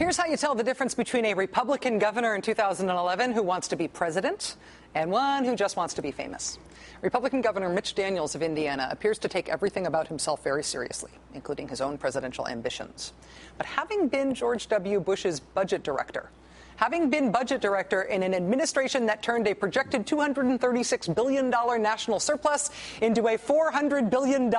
Here's how you tell the difference between a Republican governor in 2011 who wants to be president and one who just wants to be famous. Republican Governor Mitch Daniels of Indiana appears to take everything about himself very seriously, including his own presidential ambitions. But having been George W. Bush's budget director, having been budget director in an administration that turned a projected $236 billion national surplus into a $400 billion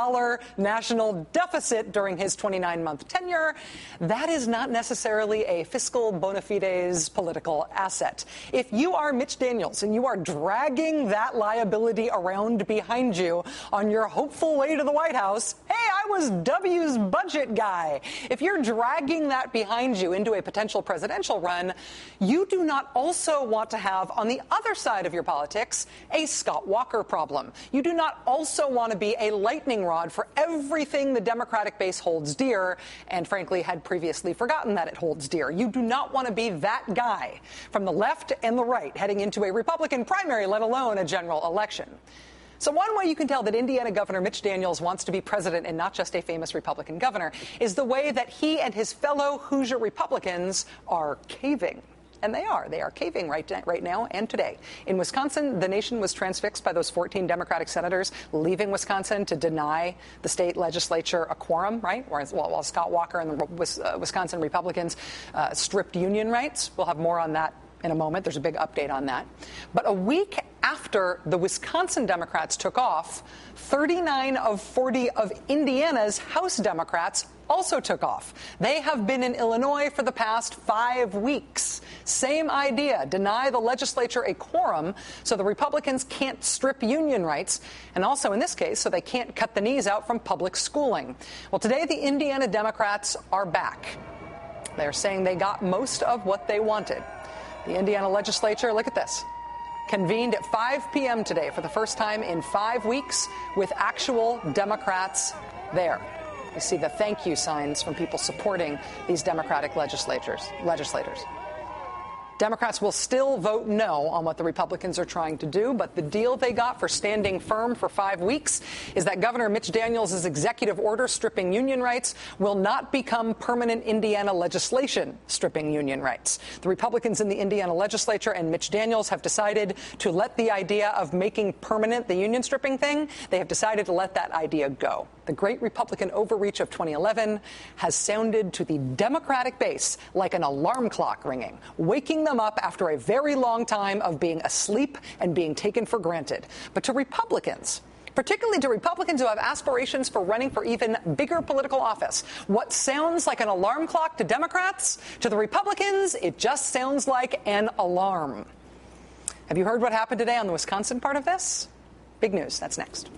national deficit during his 29-month tenure, that is not necessarily a fiscal bona fides political asset. If you are Mitch Daniels and you are dragging that liability around behind you on your hopeful way to the White House, hey, I was W's budget guy. If you're dragging that behind you into a potential presidential run, you do not also want to have, on the other side of your politics, a Scott Walker problem. You do not also want to be a lightning rod for everything the Democratic base holds dear, and frankly had previously forgotten that it holds dear. You do not want to be that guy from the left and the right heading into a Republican primary, let alone a general election. So one way you can tell that Indiana Governor Mitch Daniels wants to be president and not just a famous Republican governor is the way that he and his fellow Hoosier Republicans are caving. And they are caving right now and today. In Wisconsin, the nation was transfixed by those 14 Democratic senators leaving Wisconsin to deny the state legislature a quorum, right? While Scott Walker and the Wisconsin Republicans stripped union rights. We'll have more on that in a moment. There's a big update on that. But a week after the Wisconsin Democrats took off, 39 of 40 of Indiana's House Democrats also took off. They have been in Illinois for the past 5 weeks. Same idea. Deny the legislature a quorum so the Republicans can't strip union rights, and also in this case so they can't cut the knees out from public schooling. Well, today the Indiana Democrats are back. They're saying they got most of what they wanted. The Indiana legislature, look at this, convened at 5 p.m. today for the first time in 5 weeks with actual Democrats there. You see the thank you signs from people supporting these Democratic legislators. Democrats will still vote no on what the Republicans are trying to do, but the deal they got for standing firm for 5 weeks is that Governor Mitch Daniels' executive order stripping union rights will not become permanent Indiana legislation stripping union rights. The Republicans in the Indiana legislature and Mitch Daniels have decided to let the idea of making permanent the union stripping thing, they have decided to let that idea go. The great Republican overreach of 2011 has sounded to the Democratic base like an alarm clock ringing, waking them up after a very long time of being asleep and being taken for granted. But to Republicans, particularly to Republicans who have aspirations for running for even bigger political office, what sounds like an alarm clock to Democrats, to the Republicans, it just sounds like an alarm. Have you heard what happened today on the Wisconsin part of this? Big news. That's next.